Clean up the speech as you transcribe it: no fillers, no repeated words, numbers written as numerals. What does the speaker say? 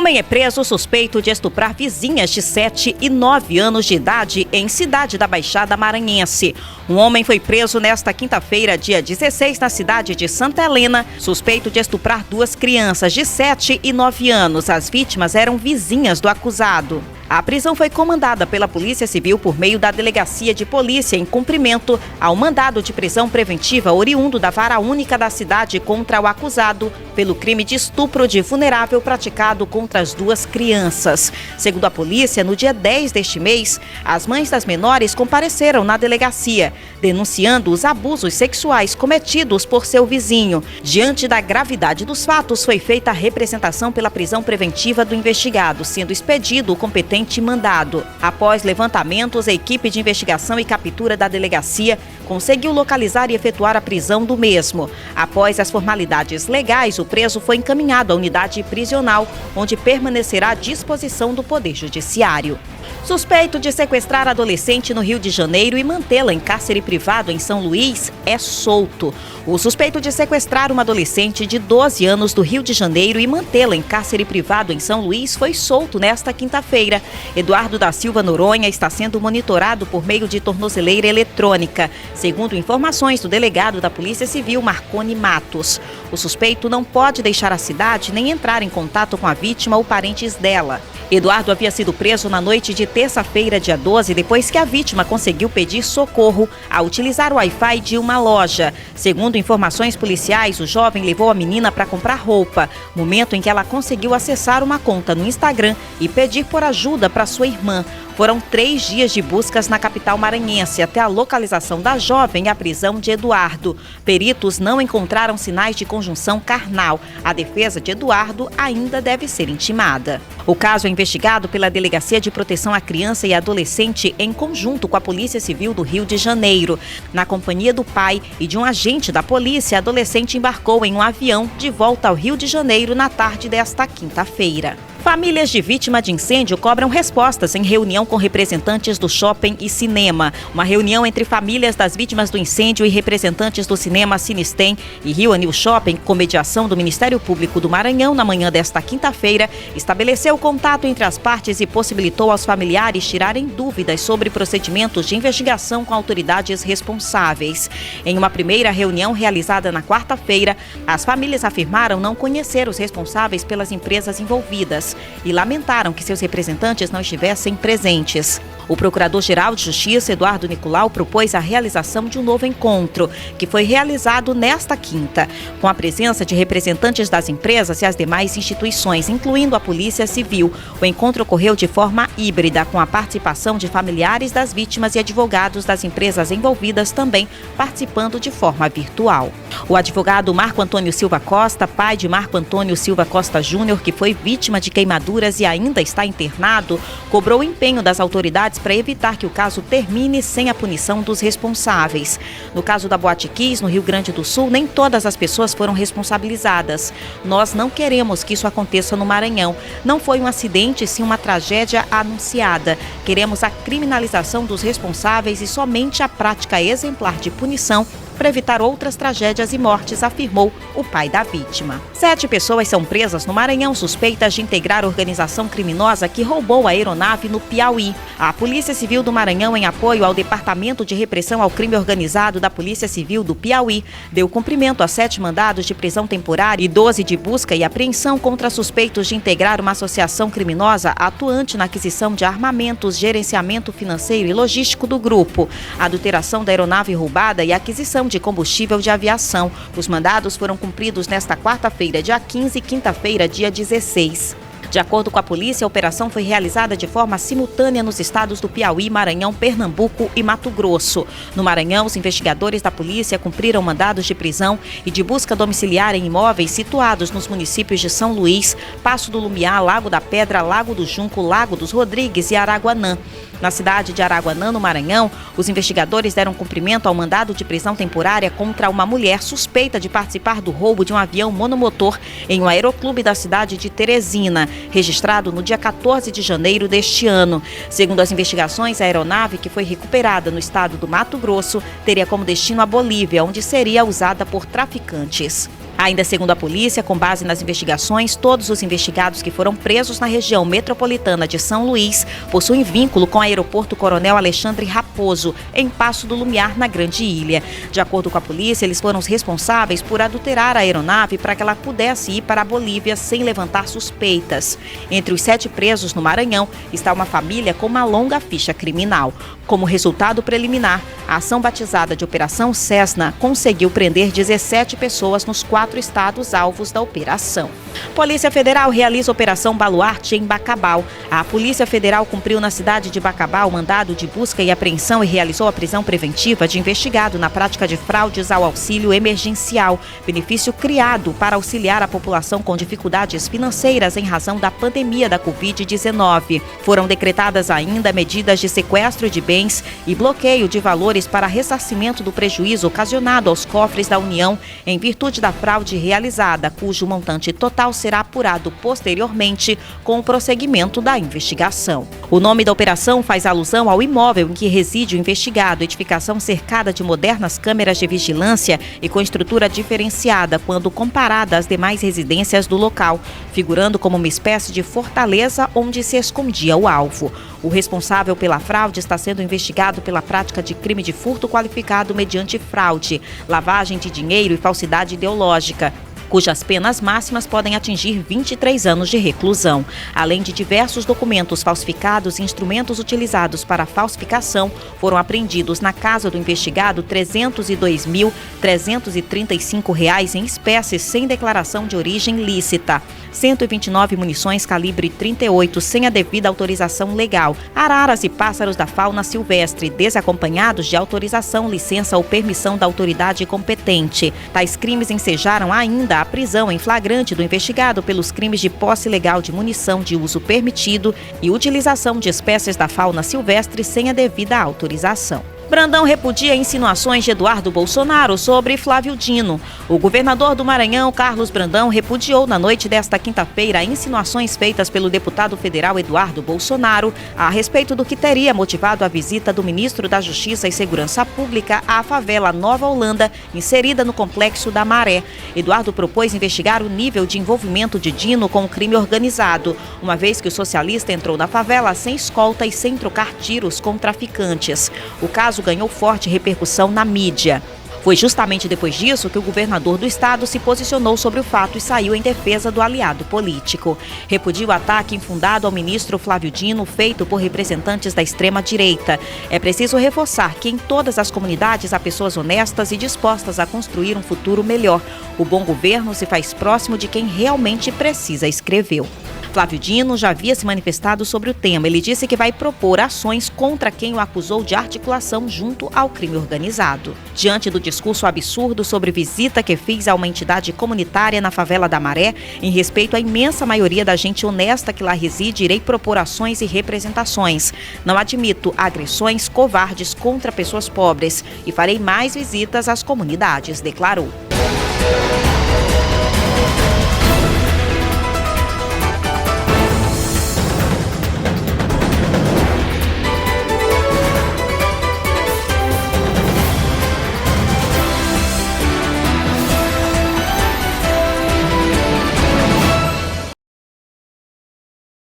Homem é preso suspeito de estuprar vizinhas de 7 e 9 anos de idade em cidade da Baixada Maranhense. Um homem foi preso nesta quinta-feira, dia 16, na cidade de Santa Helena, suspeito de estuprar duas crianças de 7 e 9 anos. As vítimas eram vizinhas do acusado. A prisão foi comandada pela Polícia Civil por meio da Delegacia de Polícia em cumprimento ao mandado de prisão preventiva oriundo da Vara Única da cidade contra o acusado pelo crime de estupro de vulnerável praticado contra as duas crianças. Segundo a polícia, no dia 10 deste mês, as mães das menores compareceram na delegacia, denunciando os abusos sexuais cometidos por seu vizinho. Diante da gravidade dos fatos, foi feita a representação pela prisão preventiva do investigado, sendo expedido o competente mandado. Após levantamentos, a equipe de investigação e captura da delegacia conseguiu localizar e efetuar a prisão do mesmo. Após as formalidades legais, o preso foi encaminhado à unidade prisional, onde permanecerá à disposição do Poder Judiciário. Suspeito de sequestrar adolescente no Rio de Janeiro e mantê-la em cárcere privado em São Luís é solto. O suspeito de sequestrar uma adolescente de 12 anos do Rio de Janeiro e mantê-la em cárcere privado em São Luís foi solto nesta quinta-feira. Eduardo da Silva Noronha está sendo monitorado por meio de tornozeleira eletrônica, segundo informações do delegado da Polícia Civil, Marconi Matos. O suspeito não pode deixar a cidade nem entrar em contato com a vítima ou parentes dela. Eduardo havia sido preso na noite de terça-feira, dia 12, depois que a vítima conseguiu pedir socorro ao utilizar o Wi-Fi de uma loja. Segundo informações policiais, o jovem levou a menina para comprar roupa, momento em que ela conseguiu acessar uma conta no Instagram e pedir por ajuda para sua irmã. Foram 3 dias de buscas na capital maranhense até a localização da jovem e a prisão de Eduardo. Peritos não encontraram sinais de conjunção carnal. A defesa de Eduardo ainda deve ser intimada. O caso é investigado pela Delegacia de Proteção à Criança e Adolescente em conjunto com a Polícia Civil do Rio de Janeiro. Na companhia do pai e de um agente da polícia, a adolescente embarcou em um avião de volta ao Rio de Janeiro na tarde desta quinta-feira. Famílias de vítima de incêndio cobram respostas em reunião com representantes do shopping e cinema. Uma reunião entre famílias das vítimas do incêndio e representantes do cinema Cinestem e Rio Anil Shopping, com mediação do Ministério Público do Maranhão, na manhã desta quinta-feira, estabeleceu contato entre as partes e possibilitou aos familiares tirarem dúvidas sobre procedimentos de investigação com autoridades responsáveis. Em uma primeira reunião realizada na quarta-feira, as famílias afirmaram não conhecer os responsáveis pelas empresas envolvidas e lamentaram que seus representantes não estivessem presentes. O Procurador-Geral de Justiça, Eduardo Nicolau, propôs a realização de um novo encontro, que foi realizado nesta quinta, com a presença de representantes das empresas e as demais instituições, incluindo a Polícia Civil. O encontro ocorreu de forma híbrida, com a participação de familiares das vítimas e advogados das empresas envolvidas também participando de forma virtual. O advogado Marco Antônio Silva Costa, pai de Marco Antônio Silva Costa Júnior, que foi vítima de queimaduras e ainda está internado, cobrou o empenho das autoridades para evitar que o caso termine sem a punição dos responsáveis. No caso da Boate Kiss, no Rio Grande do Sul, nem todas as pessoas foram responsabilizadas. Nós não queremos que isso aconteça no Maranhão. Não foi um acidente, sim uma tragédia anunciada. Queremos a criminalização dos responsáveis e somente a prática exemplar de punição para evitar outras tragédias e mortes, afirmou o pai da vítima. 7 pessoas são presas no Maranhão suspeitas de integrar organização criminosa que roubou a aeronave no Piauí. A Polícia Civil do Maranhão, em apoio ao Departamento de Repressão ao Crime Organizado da Polícia Civil do Piauí, deu cumprimento a 7 mandados de prisão temporária e 12 de busca e apreensão contra suspeitos de integrar uma associação criminosa atuante na aquisição de armamentos, gerenciamento financeiro e logístico do grupo, adulteração da aeronave roubada e aquisição de combustível de aviação. Os mandados foram cumpridos nesta quarta-feira, dia 15, e quinta-feira, dia 16. De acordo com a polícia, a operação foi realizada de forma simultânea nos estados do Piauí, Maranhão, Pernambuco e Mato Grosso. No Maranhão, os investigadores da polícia cumpriram mandados de prisão e de busca domiciliar em imóveis situados nos municípios de São Luís, Passo do Lumiar, Lago da Pedra, Lago do Junco, Lago dos Rodrigues e Araguanã. Na cidade de Araguanã, no Maranhão, os investigadores deram cumprimento ao mandado de prisão temporária contra uma mulher suspeita de participar do roubo de um avião monomotor em um aeroclube da cidade de Teresina, registrado no dia 14 de janeiro deste ano. Segundo as investigações, a aeronave, que foi recuperada no estado do Mato Grosso, teria como destino a Bolívia, onde seria usada por traficantes. Ainda segundo a polícia, com base nas investigações, todos os investigados que foram presos na região metropolitana de São Luís possuem vínculo com o aeroporto Coronel Alexandre Raposo, em Passo do Lumiar, na Grande Ilha. De acordo com a polícia, eles foram os responsáveis por adulterar a aeronave para que ela pudesse ir para a Bolívia sem levantar suspeitas. Entre os 7 presos no Maranhão está uma família com uma longa ficha criminal. Como resultado preliminar, a ação batizada de Operação Cessna conseguiu prender 17 pessoas nos 4 estados alvos da operação. Polícia Federal realiza Operação Baluarte em Bacabal. A Polícia Federal cumpriu na cidade de Bacabal mandado de busca e apreensão e realizou a prisão preventiva de investigado na prática de fraudes ao auxílio emergencial, benefício criado para auxiliar a população com dificuldades financeiras em razão da pandemia da Covid-19. Foram decretadas ainda medidas de sequestro de bens e bloqueio de valores para ressarcimento do prejuízo ocasionado aos cofres da União em virtude da fraude realizada, cujo montante total será apurado posteriormente com o prosseguimento da investigação. O nome da operação faz alusão ao imóvel em que reside o investigado, edificação cercada de modernas câmeras de vigilância e com estrutura diferenciada quando comparada às demais residências do local, figurando como uma espécie de fortaleza onde se escondia o alvo. O responsável pela fraude está sendo investigado pela prática de crime de furto qualificado mediante fraude, lavagem de dinheiro e falsidade ideológica, cujas penas máximas podem atingir 23 anos de reclusão. Além de diversos documentos falsificados e instrumentos utilizados para a falsificação, foram apreendidos na casa do investigado R$ 302.335 em espécies sem declaração de origem lícita, 129 munições calibre 38 sem a devida autorização legal, araras e pássaros da fauna silvestre, desacompanhados de autorização, licença ou permissão da autoridade competente. Tais crimes ensejaram ainda a prisão em flagrante do investigado pelos crimes de posse ilegal de munição de uso permitido e utilização de espécies da fauna silvestre sem a devida autorização. Brandão repudia insinuações de Eduardo Bolsonaro sobre Flávio Dino. O governador do Maranhão, Carlos Brandão, repudiou na noite desta quinta-feira insinuações feitas pelo deputado federal Eduardo Bolsonaro a respeito do que teria motivado a visita do ministro da Justiça e Segurança Pública à favela Nova Holanda, inserida no complexo da Maré. Eduardo propôs investigar o nível de envolvimento de Dino com o crime organizado, uma vez que o socialista entrou na favela sem escolta e sem trocar tiros com traficantes. O caso ganhou forte repercussão na mídia. Foi justamente depois disso que o governador do estado se posicionou sobre o fato e saiu em defesa do aliado político. Repudia o ataque infundado ao ministro Flávio Dino feito por representantes da extrema-direita. É preciso reforçar que em todas as comunidades há pessoas honestas e dispostas a construir um futuro melhor. O bom governo se faz próximo de quem realmente precisa, escreveu. Flávio Dino já havia se manifestado sobre o tema. Ele disse que vai propor ações contra quem o acusou de articulação junto ao crime organizado. Diante do discurso absurdo sobre visita que fiz a uma entidade comunitária na favela da Maré, em respeito à imensa maioria da gente honesta que lá reside, irei propor ações e representações. Não admito agressões covardes contra pessoas pobres e farei mais visitas às comunidades, declarou.